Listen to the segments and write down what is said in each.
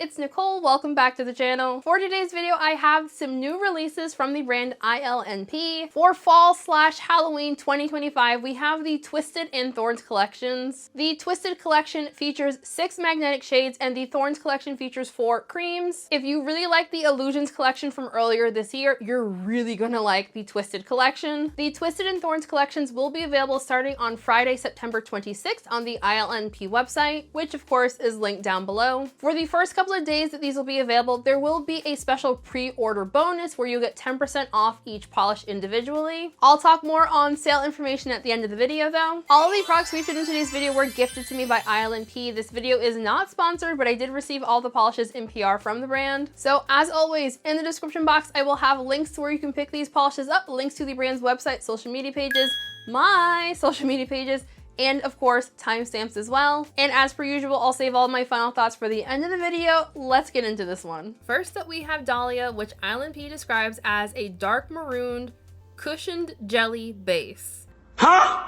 it's Nicole. Welcome back to the channel. For today's video, I have some new releases from the brand ILNP. For fall/Halloween 2025, we have the Twisted and Thorns collections. The Twisted collection features 6 magnetic shades and the Thorns collection features 4 creams. If you really like the Illusions collection from earlier this year, you're really gonna like the Twisted collection. The Twisted and Thorns collections will be available starting on Friday, September 26th on the ILNP website, which of course is linked down below. For the first couple of days that these will be available, there will be a special pre-order bonus where you'll get 10% off each polish individually. I'll talk more on sale information at the end of the video though. All of the products featured in today's video were gifted to me by ILNP. This video is not sponsored, but I did receive all the polishes in PR from the brand. So as always, in the description box, I will have links to where you can pick these polishes up, links to the brand's website, social media pages, my social media pages, and of course, timestamps as well. And as per usual, I'll save all my final thoughts for the end of the video. Let's get into this one. First up, we have Dahila, which ILNP describes as a dark marooned, cushioned jelly base. Huh?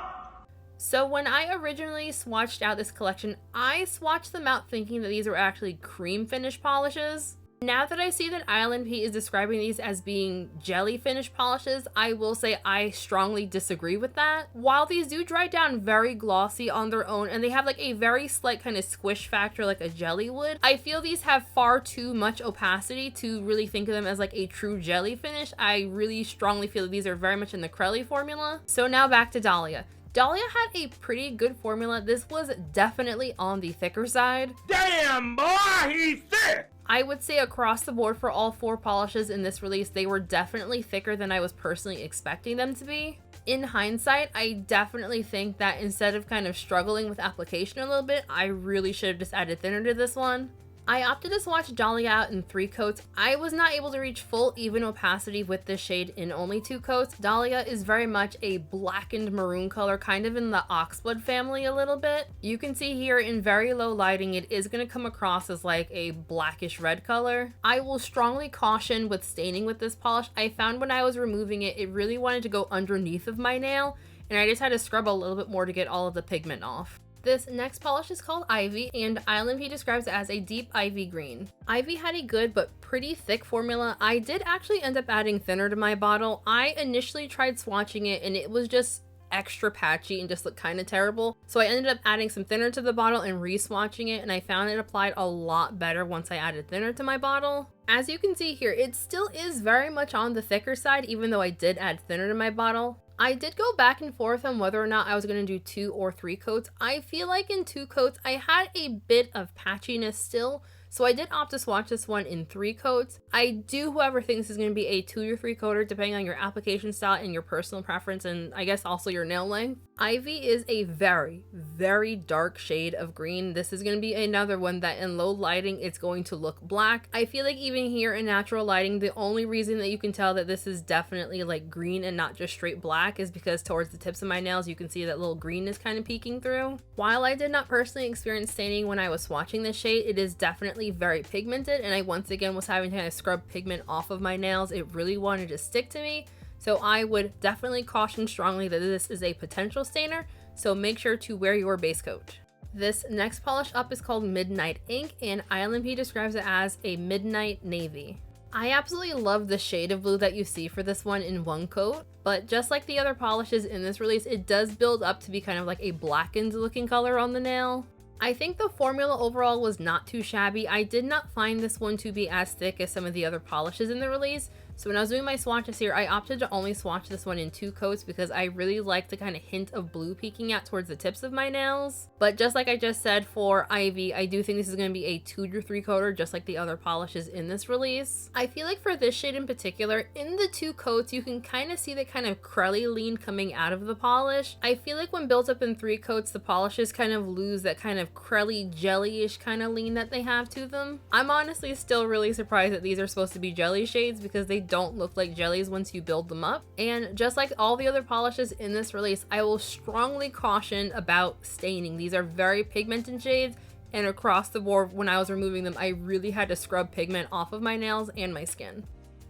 So when I originally swatched out this collection, I swatched them out thinking that these were actually cream finish polishes. Now that I see that ILNP is describing these as being jelly finish polishes, I will say I strongly disagree with that. While these do dry down very glossy on their own and they have like a very slight kind of squish factor like a jelly would, I feel these have far too much opacity to really think of them as like a true jelly finish. I really strongly feel that these are very much in the Cruelty formula. So now back to Dahila. Dahila had a pretty good formula. This was definitely on the thicker side. Damn boy, he's thick! I would say across the board for all 4 polishes in this release, they were definitely thicker than I was personally expecting them to be. In hindsight, I definitely think that instead of kind of struggling with application a little bit, I really should have just added thinner to this one. I opted to swatch Dahlia out in 3 coats. I was not able to reach full even opacity with this shade in only 2 coats. Dahlia is very much a blackened maroon color, kind of in the oxblood family a little bit. You can see here in very low lighting, it is going to come across as like a blackish red color. I will strongly caution with staining with this polish. I found when I was removing it, it really wanted to go underneath of my nail, and I just had to scrub a little bit more to get all of the pigment off. This next polish is called Ivy, and ILNP describes it as a deep ivy green. Ivy had a good but pretty thick formula. I did actually end up adding thinner to my bottle. I initially tried swatching it and it was just extra patchy and just looked kind of terrible. So I ended up adding some thinner to the bottle and re-swatching it, and I found it applied a lot better once I added thinner to my bottle. As you can see here, it still is very much on the thicker side, even though I did add thinner to my bottle. I did go back and forth on whether or not I was going to do 2 or 3 coats. I feel like in 2 coats, I had a bit of patchiness still, so I did opt to swatch this one in 3 coats. I do, however, think this is going to be a 2 or 3 coater depending on your application style and your personal preference, and I guess also your nail length. Ivy is a very, very dark shade of green. This is going to be another one that in low lighting, it's going to look black. I feel like even here in natural lighting, the only reason that you can tell that this is definitely like green and not just straight black is because towards the tips of my nails, you can see that little green is kind of peeking through. While I did not personally experience staining when I was swatching this shade, it is definitely very pigmented, and I once again was having to kind of scrub pigment off of my nails. It really wanted to stick to me. So I would definitely caution strongly that this is a potential stainer, so make sure to wear your base coat. This next polish up is called Midnight Ink, and ILNP describes it as a midnight navy. I absolutely love the shade of blue that you see for this one in 1 coat, but just like the other polishes in this release, it does build up to be kind of like a blackened looking color on the nail. I think the formula overall was not too shabby. I did not find this one to be as thick as some of the other polishes in the release. So when I was doing my swatches here, I opted to only swatch this one in 2 coats because I really like the kind of hint of blue peeking out towards the tips of my nails. But just like I just said for Ivy, I do think this is going to be a 2 or 3 coater just like the other polishes in this release. I feel like for this shade in particular, in the 2 coats, you can kind of see the kind of crelly lean coming out of the polish. I feel like when built up in 3 coats, the polishes kind of lose that kind of crelly jelly-ish kind of lean that they have to them. I'm honestly still really surprised that these are supposed to be jelly shades because they don't look like jellies once you build them up. And just like all the other polishes in this release, I will strongly caution about staining. These are very pigmented shades, and across the board when I was removing them, I really had to scrub pigment off of my nails and my skin.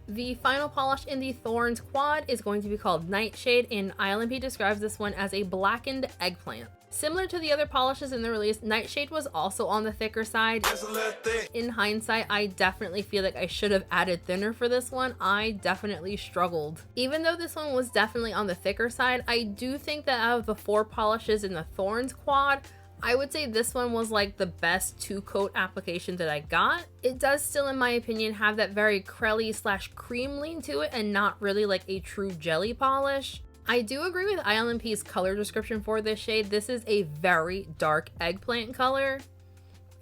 The final polish in the Thorns quad is going to be called Nightshade, and ILNP describes this one as a blackened eggplant. Similar to the other polishes in the release, Nightshade was also on the thicker side. In hindsight, I definitely feel like I should have added thinner for this one. I definitely struggled. Even though this one was definitely on the thicker side, I do think that out of the 4 polishes in the Thorns quad, I would say this one was like the best 2-coat application that I got. It does still, in my opinion, have that very crelly / cream lean to it and not really like a true jelly polish. I do agree with ILNP's color description for this shade. This is a very dark eggplant color.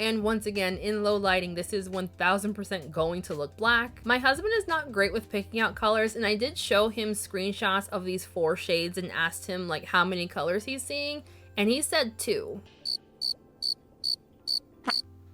And once again, in low lighting, this is 1000% going to look black. My husband is not great with picking out colors, and I did show him screenshots of these 4 shades and asked him like how many colors he's seeing, and he said 2.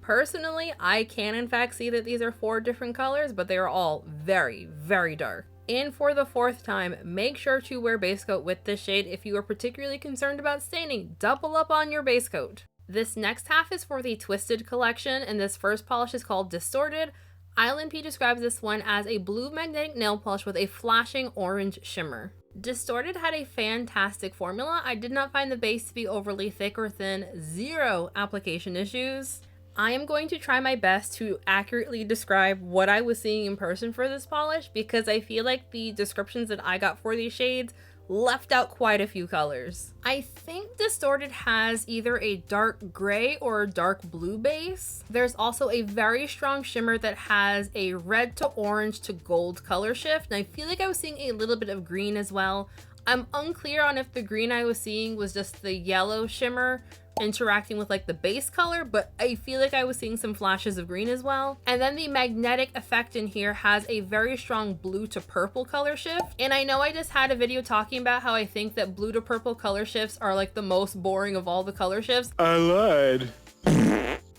Personally, I can in fact see that these are 4 different colors, but they are all very, very dark. And for the 4th time, make sure to wear base coat with this shade if you are particularly concerned about staining. Double up on your base coat. This next half is for the Twisted collection, and this first polish is called Distorted. ILNP describes this one as a blue magnetic nail polish with a flashing orange shimmer. Distorted had a fantastic formula. I did not find the base to be overly thick or thin. 0 application issues. I am going to try my best to accurately describe what I was seeing in person for this polish, because I feel like the descriptions that I got for these shades left out quite a few colors. I think Distorted has either a dark gray or a dark blue base. There's also a very strong shimmer that has a red to orange to gold color shift, and I feel like I was seeing a little bit of green as well. I'm unclear on if the green I was seeing was just the yellow shimmer interacting with like the base color, but I feel like I was seeing some flashes of green as well. And then the magnetic effect in here has a very strong blue to purple color shift. And I know I just had a video talking about how I think that blue to purple color shifts are like the most boring of all the color shifts. I lied.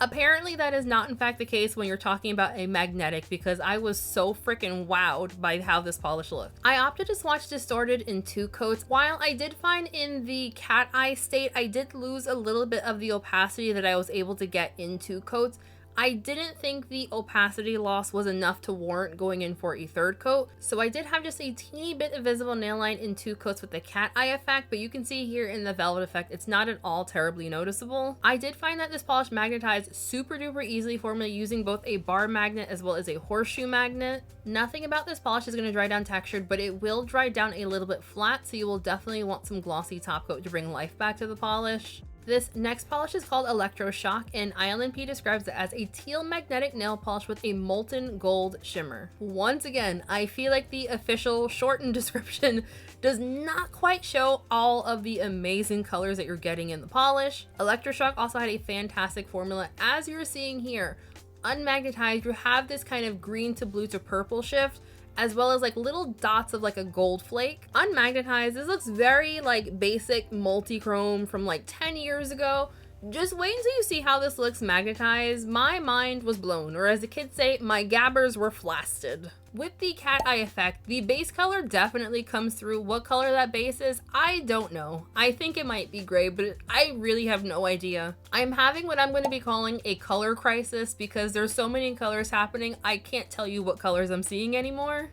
Apparently that is not in fact the case when you're talking about a magnetic, because I was so freaking wowed by how this polish looked. I opted to swatch Distorted in 2 coats. While I did find in the cat eye state, I did lose a little bit of the opacity that I was able to get in 2 coats. I didn't think the opacity loss was enough to warrant going in for a 3rd coat, so I did have just a teeny bit of visible nail line in 2 coats with the cat eye effect, but you can see here in the velvet effect, it's not at all terribly noticeable. I did find that this polish magnetized super duper easily for me using both a bar magnet as well as a horseshoe magnet. Nothing about this polish is going to dry down textured, but it will dry down a little bit flat, so you will definitely want some glossy top coat to bring life back to the polish. This next polish is called Electroshock, and ILNP describes it as a teal magnetic nail polish with a molten gold shimmer. Once again, I feel like the official shortened description does not quite show all of the amazing colors that you're getting in the polish. Electroshock also had a fantastic formula, as you're seeing here. Unmagnetized, you have this kind of green to blue to purple shift, as well as like little dots of like a gold flake. Unmagnetized, this looks very like basic multi-chrome from like 10 years ago. Just wait until you see how this looks magnetized. My mind was blown, or as the kids say, my gabbers were flasted. With the cat eye effect, the base color definitely comes through. What color that base is, I don't know. I think it might be gray, but I really have no idea. I'm having what I'm going to be calling a color crisis because there's so many colors happening, I can't tell you what colors I'm seeing anymore.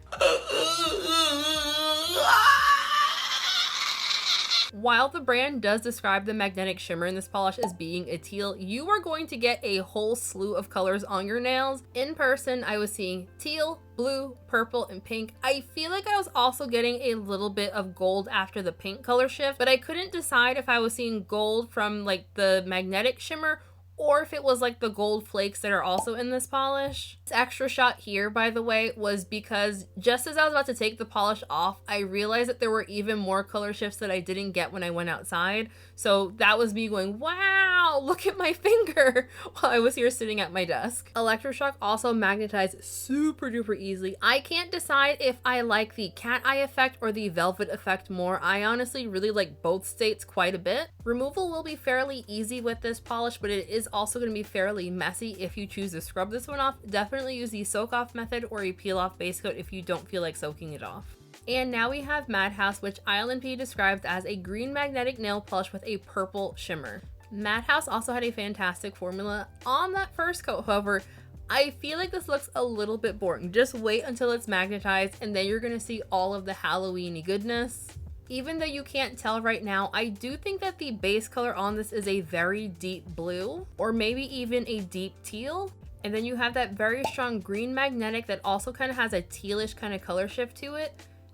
While the brand does describe the magnetic shimmer in this polish as being a teal, you are going to get a whole slew of colors on your nails. In person, I was seeing teal, blue, purple, and pink. I feel like I was also getting a little bit of gold after the pink color shift, but I couldn't decide if I was seeing gold from like the magnetic shimmer or if it was like the gold flakes that are also in this polish. This extra shot here, by the way, was because just as I was about to take the polish off, I realized that there were even more color shifts that I didn't get when I went outside. So that was me going, wow, look at my finger, while I was here sitting at my desk. Electroshock also magnetized super duper easily. I can't decide if I like the cat eye effect or the velvet effect more. I honestly really like both states quite a bit. Removal will be fairly easy with this polish, but it is also going to be fairly messy if you choose to scrub this one off. Definitely use the soak off method or a peel off base coat if you don't feel like soaking it off. And now we have Madhouse, which ILNP describes as a green magnetic nail polish with a purple shimmer. Madhouse also had a fantastic formula on that first coat. However, I feel like this looks a little bit boring. Just wait until it's magnetized and then you're going to see all of the Halloween-y goodness. Even though you can't tell right now, I do think that the base color on this is a very deep blue, or maybe even a deep teal. And then you have that very strong green magnetic that also kind of has a tealish kind of color shift to it.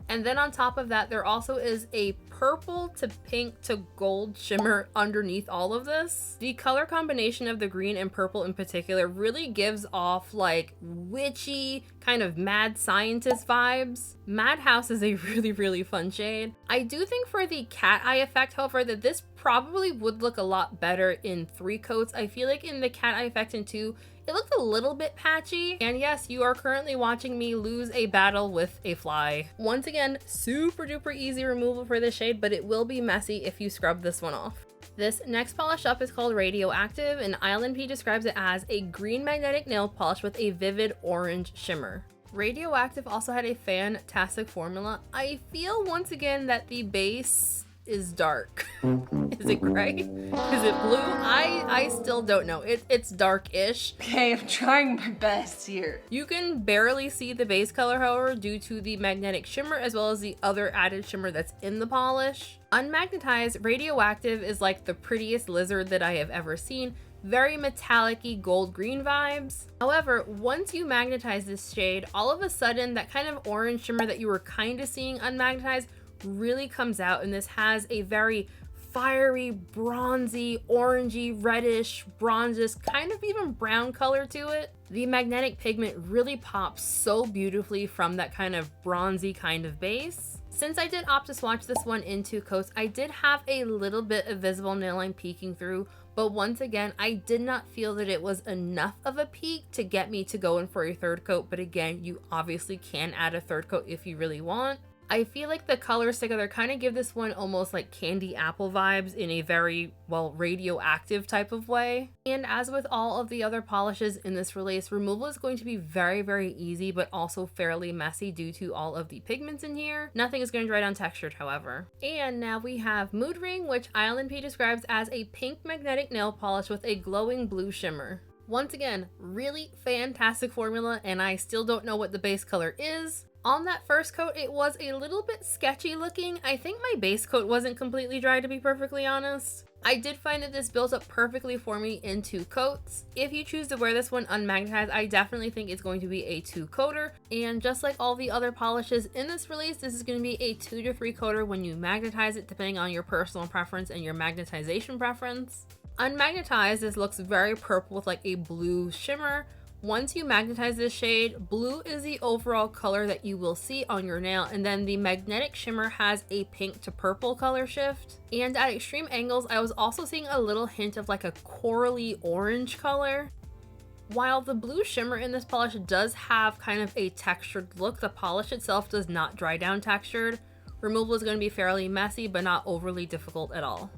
And then on top of that, there also is a purple to pink to gold shimmer underneath all of this. The color combination of the green and purple in particular really gives off like witchy, kind of mad scientist vibes. Madhouse is a really fun shade. I do think for the cat eye effect, however, that this probably would look a lot better in 3 coats. I feel like in the cat eye effect in 2, it looked a little bit patchy. And yes, you are currently watching me lose a battle with a fly. Once again, super duper easy removal for this shade, but it will be messy if you scrub this one off. This next polish up is called Radioactive, and ILNP describes it as a green magnetic nail polish with a vivid orange shimmer. Radioactive also had a fantastic formula. I feel once again that the base is dark. Is it gray? Is it blue? I still don't know. It's dark-ish. Okay, I'm trying my best here. You can barely see the base color, however, due to the magnetic shimmer as well as the other added shimmer that's in the polish. Unmagnetized, Radioactive is like the prettiest lizard that I have ever seen. Very metallic-y gold-green vibes. However, once you magnetize this shade, all of a sudden that kind of orange shimmer that you were kind of seeing unmagnetized really comes out, and this has a very fiery, bronzy, orangey, reddish, bronzish, kind of even brown color to it. The magnetic pigment really pops so beautifully from that kind of bronzy kind of base. Since I did opt to swatch this one in 2 coats, I did have a little bit of visible nail line peeking through, but once again, I did not feel that it was enough of a peak to get me to go in for a 3rd coat, but again, you obviously can add a 3rd coat if you really want. I feel like the colors together kind of give this one almost like candy apple vibes in a very, well, radioactive type of way. And as with all of the other polishes in this release, removal is going to be very easy, but also fairly messy due to all of the pigments in here. Nothing is going to dry down textured, however. And now we have Mood Ring, which ILNP describes as a pink magnetic nail polish with a glowing blue shimmer. Once again, really fantastic formula, and I still don't know what the base color is. On that first coat, it was a little bit sketchy looking. I think my base coat wasn't completely dry, to be perfectly honest. I did find that this built up perfectly for me in 2 coats. If you choose to wear this one unmagnetized, I definitely think it's going to be a 2-coater. And just like all the other polishes in this release, this is going to be a 2 to 3 coater when you magnetize it, depending on your personal preference and your magnetization preference. Unmagnetized, this looks very purple with like a blue shimmer. Once you magnetize this shade, blue is the overall color that you will see on your nail, and then the magnetic shimmer has a pink to purple color shift. And at extreme angles, I was also seeing a little hint of like a corally orange color. While the blue shimmer in this polish does have kind of a textured look, the polish itself does not dry down textured. Removal is going to be fairly messy, but not overly difficult at all.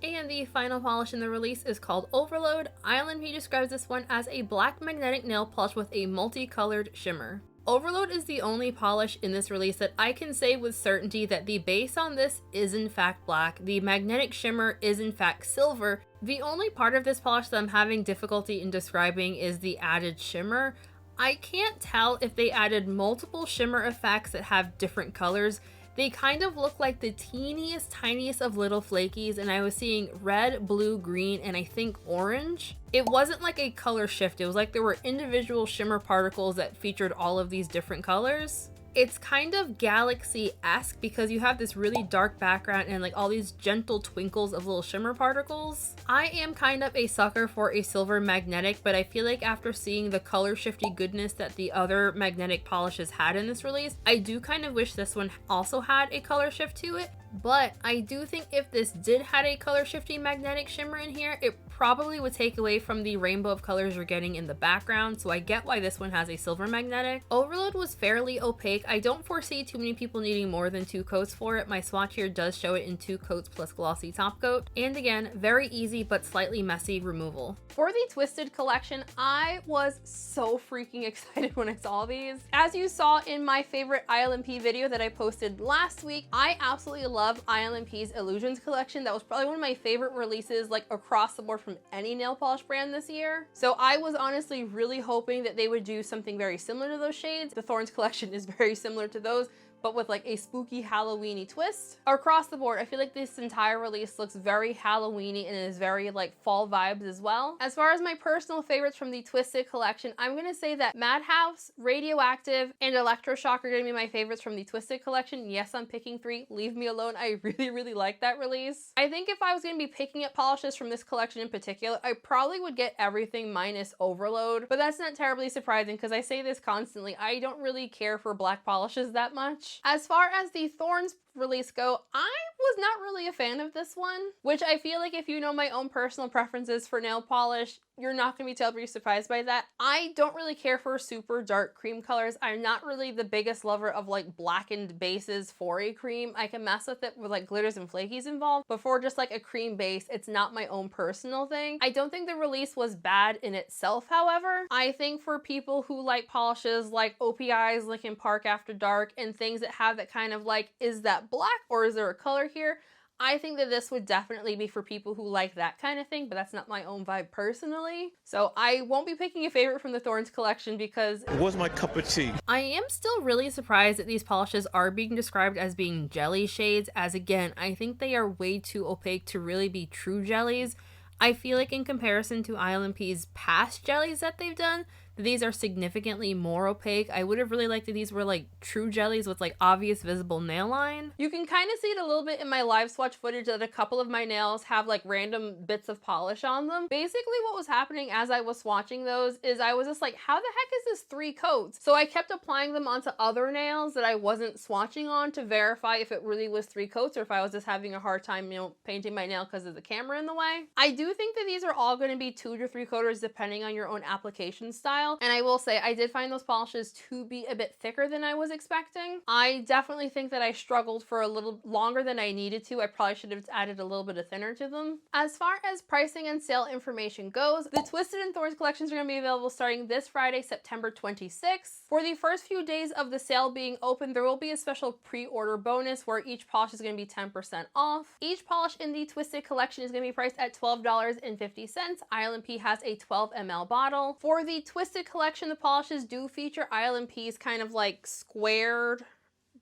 And the final polish in the release is called Overload. ILNP describes this one as a black magnetic nail polish with a multicolored shimmer. Overload is the only polish in this release that I can say with certainty that the base on this is in fact black. The magnetic shimmer is in fact silver. The only part of this polish that I'm having difficulty in describing is the added shimmer. I can't tell if they added multiple shimmer effects that have different colors. They kind of look like the teeniest, tiniest of little flakies, and I was seeing red, blue, green, and I think orange. It wasn't like a color shift. It was like there were individual shimmer particles that featured all of these different colors. It's kind of galaxy-esque because you have this really dark background and like all these gentle twinkles of little shimmer particles. I am kind of a sucker for a silver magnetic, but I feel like after seeing the color shifty goodness that the other magnetic polishes had in this release, I do kind of wish this one also had a color shift to it. But I do think if this did had a color shifting magnetic shimmer in here, it probably would take away from the rainbow of colors you're getting in the background, so I get why this one has a silver magnetic. Overload was fairly opaque. I don't foresee too many people needing more than 2 coats for it. My swatch here does show it in 2 coats plus glossy top coat. And again, very easy but slightly messy removal. For the Twisted collection, I was so freaking excited when I saw these. As you saw in my favorite ILNP video that I posted last week, I absolutely love ILNP's Illusions collection. That was probably one of my favorite releases like across the board from any nail polish brand this year. So I was honestly really hoping that they would do something very similar to those shades. The Thorns collection is very similar to those, but with like a spooky Halloween-y twist. Across the board, I feel like this entire release looks very Halloween-y and is very like fall vibes as well. As far as my personal favorites from the Twisted collection, I'm gonna say that Madhouse, Radioactive, and Electroshock are gonna be my favorites from the Twisted collection. Yes, I'm picking 3. Leave me alone. I really like that release. I think if I was gonna be picking up polishes from this collection in particular, I probably would get everything minus Overload, but that's not terribly surprising because I say this constantly. I don't really care for black polishes that much. As far as the Thorns release go, I was not really a fan of this one, which I feel like if you know my own personal preferences for nail polish, you're not going to be terribly surprised by that. I don't really care for super dark cream colors. I'm not really the biggest lover of like blackened bases for a cream. I can mess with it with like glitters and flakies involved, but for just like a cream base, it's not my own personal thing. I don't think the release was bad in itself, however. I think for people who like polishes like OPI's Linkin Park After Dark and things that have that kind of like, is that black or is there a color here? I think that this would definitely be for people who like that kind of thing, but that's not my own vibe personally. So I won't be picking a favorite from the Thorns collection because it was my cup of tea. I am still really surprised that these polishes are being described as being jelly shades, as again, I think they are way too opaque to really be true jellies. I feel like in comparison to ILNP's past jellies that they've done, these are significantly more opaque. I would have really liked that these were like true jellies with like obvious visible nail line. You can kind of see it a little bit in my live swatch footage that a couple of my nails have like random bits of polish on them. Basically what was happening as I was swatching those is I was just like, how the heck is this 3 coats? So I kept applying them onto other nails that I wasn't swatching on to verify if it really was 3 coats or if I was just having a hard time, you know, painting my nail because of the camera in the way. I do think that these are all going to be 2 to 3 coaters depending on your own application style. And I will say, I did find those polishes to be a bit thicker than I was expecting. I definitely think that I struggled for a little longer than I needed to. I probably should have added a little bit of thinner to them. As far as pricing and sale information goes, the Twisted and Thorns collections are going to be available starting this Friday, September 26th. For the first few days of the sale being open, there will be a special pre-order bonus where each polish is going to be 10% off. Each polish in the Twisted collection is going to be priced at $12.50. ILNP has a 12 ml bottle. For the Twisted collection, the polishes do feature ILNP's kind of like squared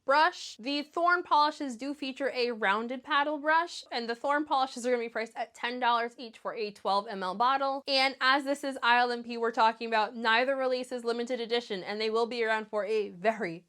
brush. The Thorn polishes do feature a rounded paddle brush, and the Thorn polishes are going to be priced at $10 each for a 12 ml bottle. And as this is ILNP we're talking about, neither release is limited edition, and they will be around for a very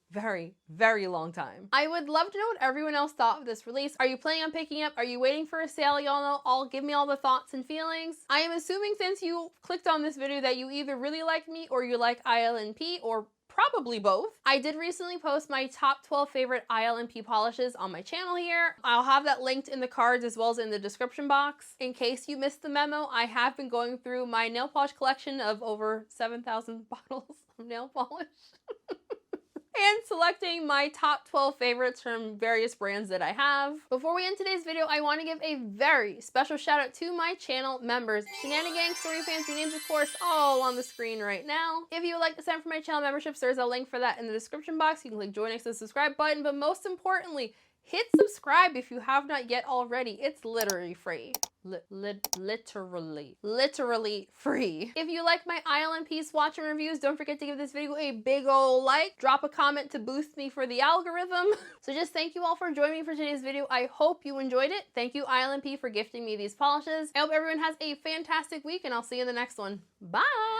long time. I would love to know what everyone else thought of this release. Are you planning on picking up? Are you waiting for a sale? Y'all know, all give me all the thoughts and feelings. I am assuming since you clicked on this video that you either really like me or you like ILNP, or probably both. I did recently post my top 12 favorite ILNP polishes on my channel here. I'll have that linked in the cards as well as in the description box. In case you missed the memo, I have been going through my nail polish collection of over 7,000 bottles of nail polish. And selecting my top 12 favorites from various brands that I have. Before we end today's video, I want to give a very special shout out to my channel members. Shenanigang, Story Fans, your names of course all on the screen right now. If you would like to sign up for my channel memberships, there's a link for that in the description box. You can click join next to the subscribe button, but most importantly, hit subscribe if you have not yet already. It's literally free. Literally free. If you like my ILNP swatch and reviews, don't forget to give this video a big ol' like. Drop a comment to boost me for the algorithm. So just thank you all for joining me for today's video. I hope you enjoyed it. Thank you ILNP for gifting me these polishes. I hope everyone has a fantastic week, and I'll see you in the next one. Bye!